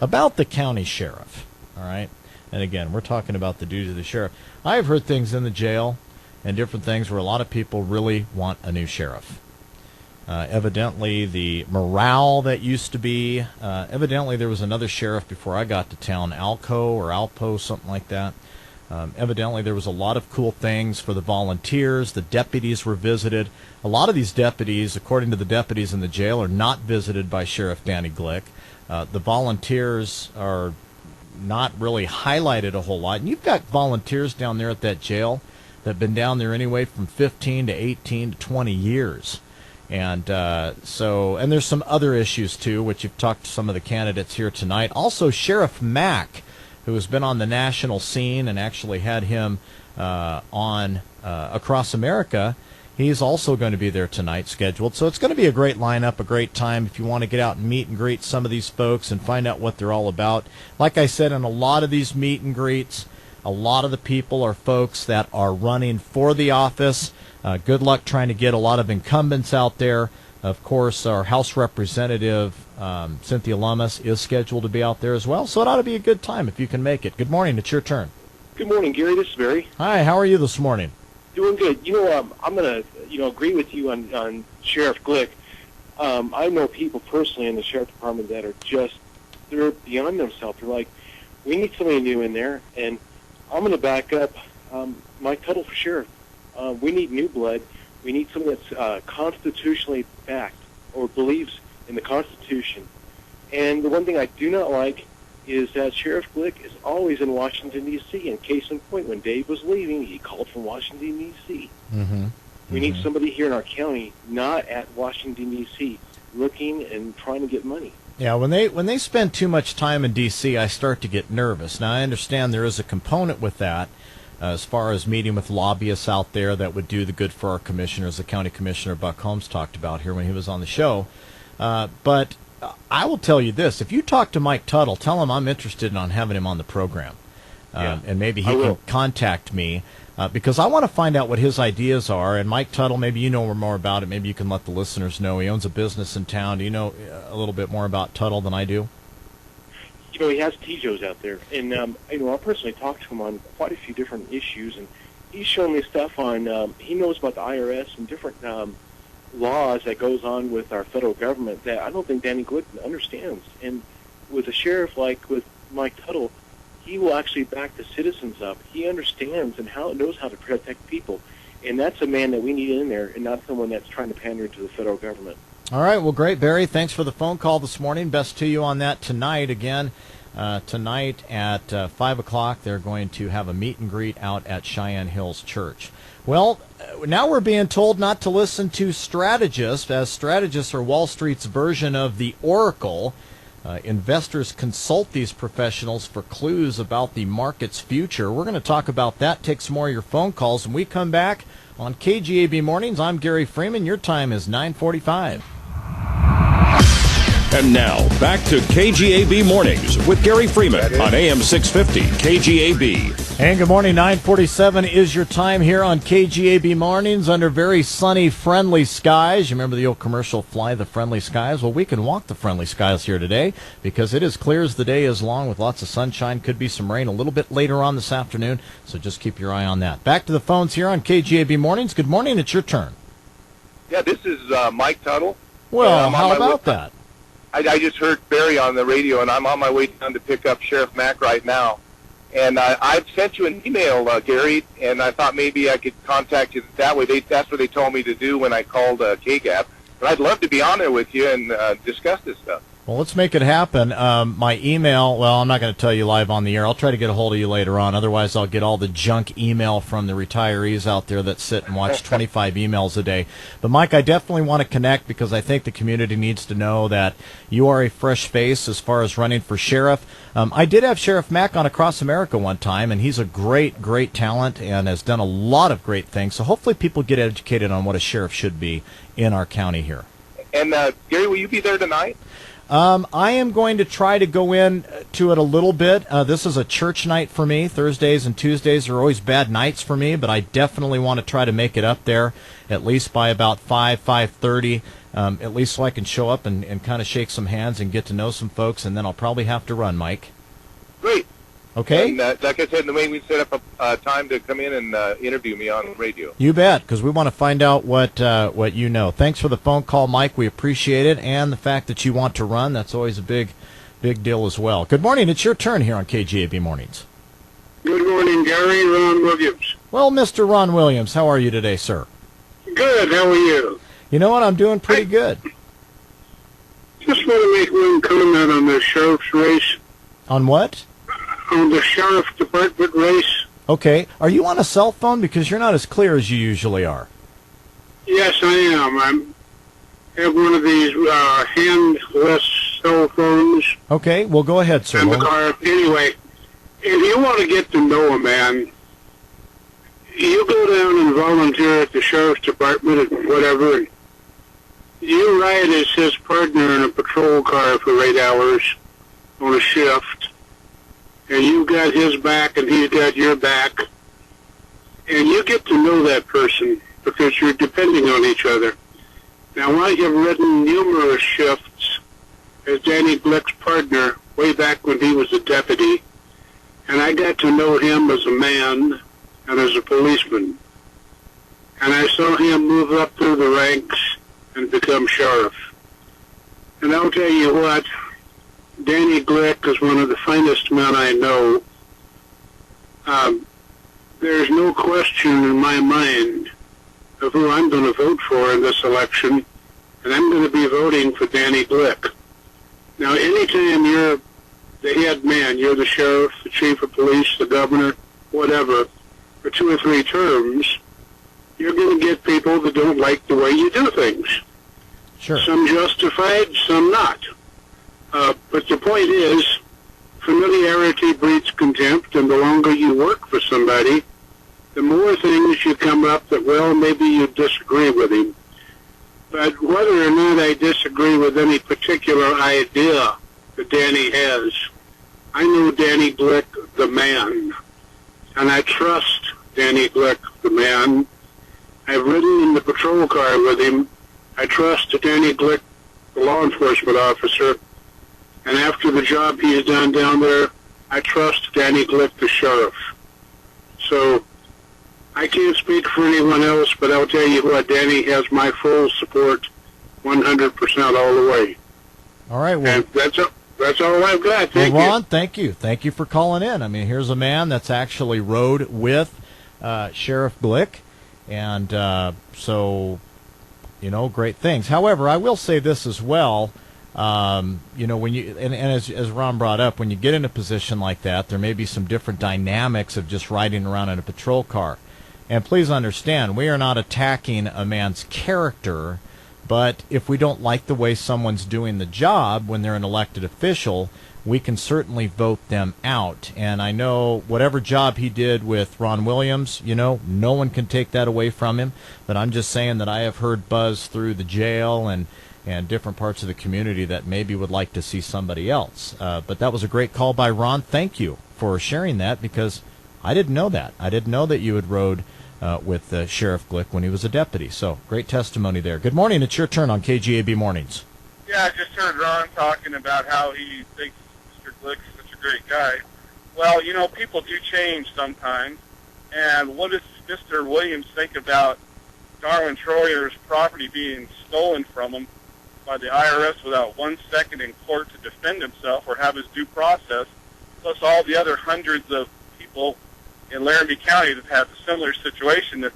about the county sheriff, all right? And again, we're talking about the duties of the sheriff. I've heard things in the jail and different things where a lot of people really want a new sheriff. Evidently, the morale that used to be, evidently there was another sheriff before I got to town, Alpo, something like that. Evidently there was a lot of cool things for the volunteers. The deputies were visited. A lot of these deputies, according to the deputies in the jail, are not visited by Sherriff Danny Glick. The volunteers are not really highlighted a whole lot. And you've got volunteers down there at that jail that have been down there anyway from 15 to 18 to 20 years. And and there's some other issues, too, which you've talked to some of the candidates here tonight. Also, Sheriff Mack, who has been on the national scene and actually had him on Across America, he's also going to be there tonight scheduled. So it's going to be a great lineup, a great time if you want to get out and meet and greet some of these folks and find out what they're all about. Like I said, in a lot of these meet and greets, a lot of the people are folks that are running for the office. Good luck trying to get a lot of incumbents out there. Of course, our House Representative, Cynthia Lummis, is scheduled to be out there as well, so it ought to be a good time if you can make it. Good morning. It's your turn. Good morning, Gary. This is Barry. Hi. How are you this morning? Doing good. I'm going to, agree with you on Sheriff Glick. I know people personally in the Sheriff Department that are they're beyond themselves. They're like, we need somebody new in there, and I'm going to back up Mike Tuttle for sheriff. We need new blood. We need someone that's constitutionally backed or believes in the Constitution. And the one thing I do not like is that Sheriff Glick is always in Washington, D.C. And case in point, when Dave was leaving, he called from Washington, D.C. We need somebody here in our county, not at Washington, D.C., looking and trying to get money. Yeah, when they spend too much time in D.C., I start to get nervous. Now, I understand there is a component with that, as far as meeting with lobbyists out there that would do the good for our commissioners. The county commissioner, Buck Holmes, talked about here when he was on the show. But I will tell you this. If you talk to Mike Tuttle, tell him I'm interested in having him on the program. And maybe he can contact me because I want to find out what his ideas are. And Mike Tuttle, maybe you know more about it. Maybe you can let the listeners know. He owns a business in town. Do you know a little bit more about Tuttle than I do? He has TJOs out there, and I personally talked to him on quite a few different issues, and he's shown me stuff on. He knows about the IRS and different laws that goes on with our federal government that I don't think Danny Glick understands. And with a sheriff like with Mike Tuttle, he will actually back the citizens up. He understands and knows how to protect people, and that's a man that we need in there, and not someone that's trying to pander to the federal government. All right, well, great, Barry. Thanks for the phone call this morning. Best to you on that tonight. Again, tonight at 5 o'clock, they're going to have a meet and greet out at Cheyenne Hills Church. Well, now we're being told not to listen to strategists, as strategists are Wall Street's version of the Oracle. Investors consult these professionals for clues about the market's future. We're going to talk about that, take some more of your phone calls, when we come back on KGAB Mornings. I'm Gary Freeman. Your time is 9:45. And now, back to KGAB Mornings with Gary Freeman on AM 650 KGAB. And good morning, 9:47 is your time here on KGAB Mornings under very sunny, friendly skies. You remember the old commercial, Fly the Friendly Skies? Well, we can walk the friendly skies here today because it is clear as the day is long with lots of sunshine. Could be some rain a little bit later on this afternoon, so just keep your eye on that. Back to the phones here on KGAB Mornings. Good morning, it's your turn. Yeah, this is Mike Tuttle. Well, how about that? I just heard Barry on the radio, and I'm on my way down to pick up Sheriff Mack right now. And I've sent you an email, Gary, and I thought maybe I could contact you that way. That's what they told me to do when I called KGAB. But I'd love to be on there with you and discuss this stuff. Well, let's make it happen. My email, well, I'm not going to tell you live on the air. I'll try to get a hold of you later on. Otherwise, I'll get all the junk email from the retirees out there that sit and watch 25 emails a day. But, Mike, I definitely want to connect because I think the community needs to know that you are a fresh face as far as running for sheriff. I did have Sheriff Mack on Across America one time, and he's a great, great talent and has done a lot of great things. So hopefully people get educated on what a sheriff should be in our county here. And, Gary, will you be there tonight? I am going to try to go in to it a little bit. This is a church night for me. Thursdays and Tuesdays are always bad nights for me, but I definitely want to try to make it up there at least by about 5:30. at least so I can show up and kind of shake some hands and get to know some folks, and then I'll probably have to run, Mike. Great. Okay? And like I said, in the way we set up a time to come in and interview me on radio. You bet, because we want to find out what you know. Thanks for the phone call, Mike. We appreciate it, and the fact that you want to run. That's always a big deal as well. Good morning. It's your turn here on KGAB Mornings. Good morning, Gary. Ron Williams. Well, Mr. Ron Williams, how are you today, sir? Good. How are you? You know what? I'm doing pretty good. Just want to make one comment on the sheriff's race. On what? On the sheriff department race. Okay. Are you on a cell phone? Because you're not as clear as you usually are. Yes, I am. I have one of these handless cell phones. Okay. Well, go ahead, sir. In the car. Anyway, if you want to get to know a man, you go down and volunteer at the sheriff's department and whatever. And you ride as his partner in a patrol car for 8 hours on a shift. And you got his back and he's got your back. And you get to know that person because you're depending on each other. Now, I have ridden numerous shifts as Danny Glick's partner way back when he was a deputy. And I got to know him as a man and as a policeman. And I saw him move up through the ranks and become sheriff. And I'll tell you what, Danny Glick is one of the finest men I know. There's no question in my mind of who I'm going to vote for in this election, and I'm going to be voting for Danny Glick. Now, anytime you're the head man, you're the sheriff, the chief of police, the governor, whatever, for 2 or 3 terms, you're going to get people that don't like the way you do things. Sure. Some justified, some not. But the point is, familiarity breeds contempt, and the longer you work for somebody, the more things you come up that, well, maybe you disagree with him. But whether or not I disagree with any particular idea that Danny has, I know Danny Glick, the man, and I trust Danny Glick, the man. I've ridden in the patrol car with him. I trust Danny Glick, the law enforcement officer. And after the job he has done down there, I trust Danny Glick, the sheriff. So I can't speak for anyone else, but I'll tell you what, Danny has my full support 100% all the way. All right. Well, and that's all I've got. Thank well, you. Ron, thank you. Thank you for calling in. I mean, here's a man that's actually rode with Sheriff Glick, and so, you know, great things. However, I will say this as well. You know, when you and as Ron brought up, when you get in a position like that, there may be some different dynamics of just riding around in a patrol car. And please understand, we are not attacking a man's character, but if we don't like the way someone's doing the job when they're an elected official, we can certainly vote them out. And I know whatever job he did with Ron Williams, you know, no one can take that away from him. But I'm just saying that I have heard buzz through the jail and different parts of the community that maybe would like to see somebody else. But that was a great call by Ron. Thank you for sharing that, because I didn't know that. I didn't know that you had rode with Sheriff Glick when he was a deputy. So great testimony there. Good morning. It's your turn on KGAB Mornings. Yeah, I just heard Ron talking about how he thinks Mr. Glick's such a great guy. Well, you know, people do change sometimes. And what does Mr. Williams think about Darwin Troyer's property being stolen from him by the IRS without 1 second in court to defend himself or have his due process, plus all the other hundreds of people in Laramie County that have a similar situation, that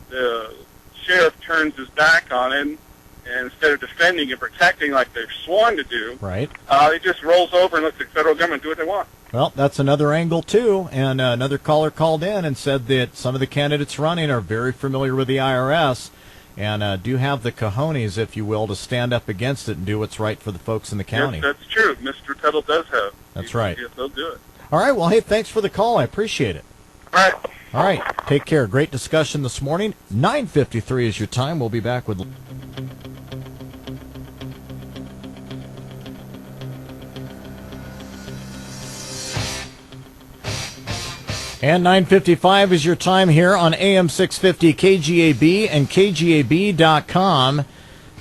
the sheriff turns his back on him, and instead of defending and protecting like they've sworn to do, right, he just rolls over and lets the federal government do what they want. Well, that's another angle, too. And another caller called in and said that some of the candidates running are very familiar with the IRS and do have the cojones, if you will, to stand up against it and do what's right for the folks in the county. Yes, that's true. Mr. Tuttle does have. That's right. Yes, they'll do it. All right. Well, hey, thanks for the call. I appreciate it. All right. All right. Take care. Great discussion this morning. 9:53 is your time. We'll be back with... And 9:55 is your time here on AM 650 KGAB and KGAB.com.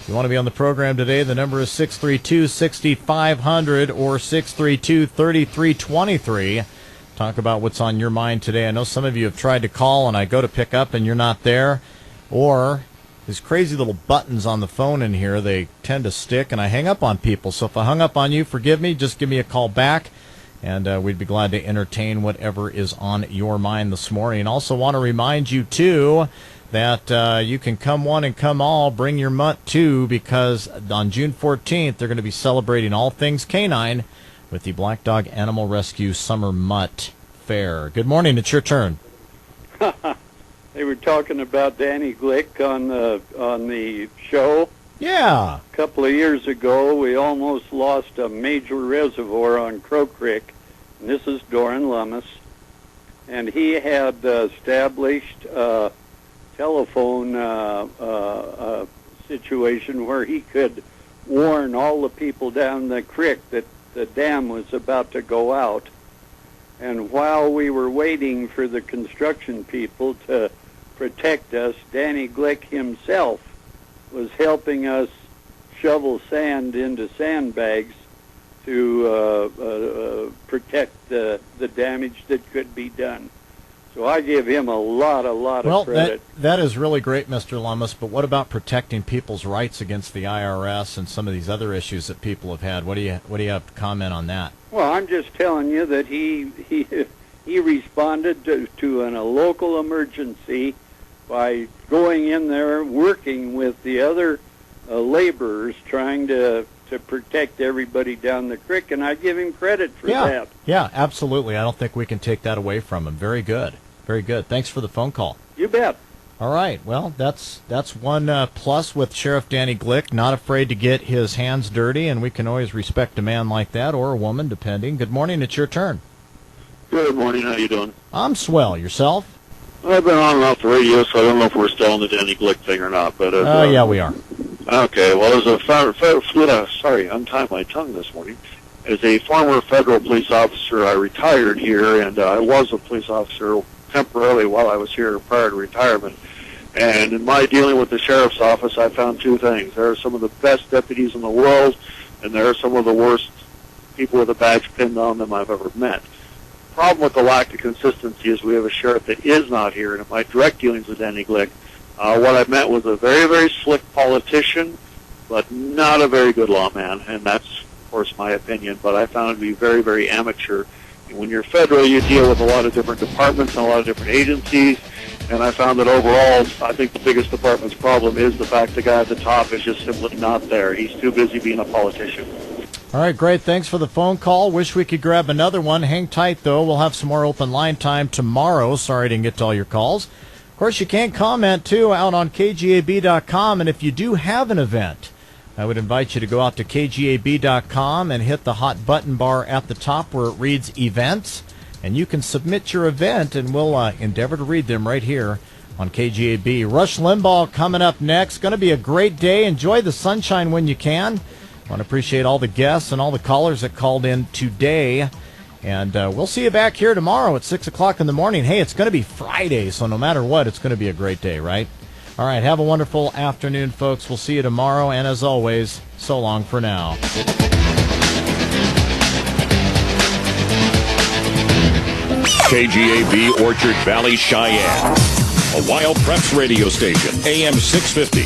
If you want to be on the program today, the number is 632-6500 or 632-3323. Talk about what's on your mind today. I know some of you have tried to call, and I go to pick up, and you're not there. Or these crazy little buttons on the phone in here, they tend to stick, and I hang up on people. So if I hung up on you, forgive me. Just give me a call back, and we'd be glad to entertain whatever is on your mind this morning. Also want to remind you, too, that you can come one and come all, bring your mutt too, because on June 14th they're going to be celebrating all things canine with the Black Dog Animal Rescue Summer Mutt Fair. Good morning, it's your turn. They were talking about Danny Glick on the show. Yeah. A couple of years ago, we almost lost a major reservoir on Crow Creek, and this is Doran Lummis, and he had established telephone situation where he could warn all the people down the creek that the dam was about to go out. And while we were waiting for the construction people to protect us, Danny Glick himself was helping us shovel sand into sandbags to protect the damage that could be done. So I give him a lot of credit. That is really great, Mr. Lummis, but what about protecting people's rights against the IRS and some of these other issues that people have had? What do you have to comment on that? Well, I'm just telling you that he responded to a local emergency by going in there, working with the other laborers, trying to protect everybody down the creek, and I give him credit for that. Yeah, absolutely. I don't think we can take that away from him. Very good. Very good. Thanks for the phone call. You bet. All right. Well, that's one plus with Sheriff Danny Glick, not afraid to get his hands dirty, and we can always respect a man like that, or a woman, depending. Good morning. It's your turn. Good morning. How you doing? I'm swell. Yourself? I've been on and off the radio, so I don't know if we're still on the Danny Glick thing or not. But yeah, we are. Okay. Well, as a untie my tongue this morning. As a former federal police officer, I retired here, and I was a police officer temporarily while I was here prior to retirement. And in my dealing with the sheriff's office, I found two things. There are some of the best deputies in the world, and there are some of the worst people with a badge pinned on them I've ever met. The problem with the lack of consistency is we have a sheriff that is not here, and in my direct dealings with Danny Glick, what I met was a very, very slick politician, but not a very good lawman, and that's, of course, my opinion, but I found it to be very, very amateur. And when you're federal, you deal with a lot of different departments and a lot of different agencies, and I found that overall, I think the biggest department's problem is the fact the guy at the top is just simply not there. He's too busy being a politician. All right, great. Thanks for the phone call. Wish we could grab another one. Hang tight, though. We'll have some more open line time tomorrow. Sorry I didn't get to all your calls. Of course, you can comment, too, out on KGAB.com, and if you do have an event, I would invite you to go out to KGAB.com and hit the hot button bar at the top where it reads Events, and you can submit your event, and we'll endeavor to read them right here on KGAB. Rush Limbaugh coming up next. Going to be a great day. Enjoy the sunshine when you can. I want to appreciate all the guests and all the callers that called in today. And we'll see you back here tomorrow at 6 o'clock in the morning. Hey, it's going to be Friday, so no matter what, it's going to be a great day, right? All right, have a wonderful afternoon, folks. We'll see you tomorrow, and as always, so long for now. KGAB Orchard Valley, Cheyenne, a Wild Preps radio station, AM 650.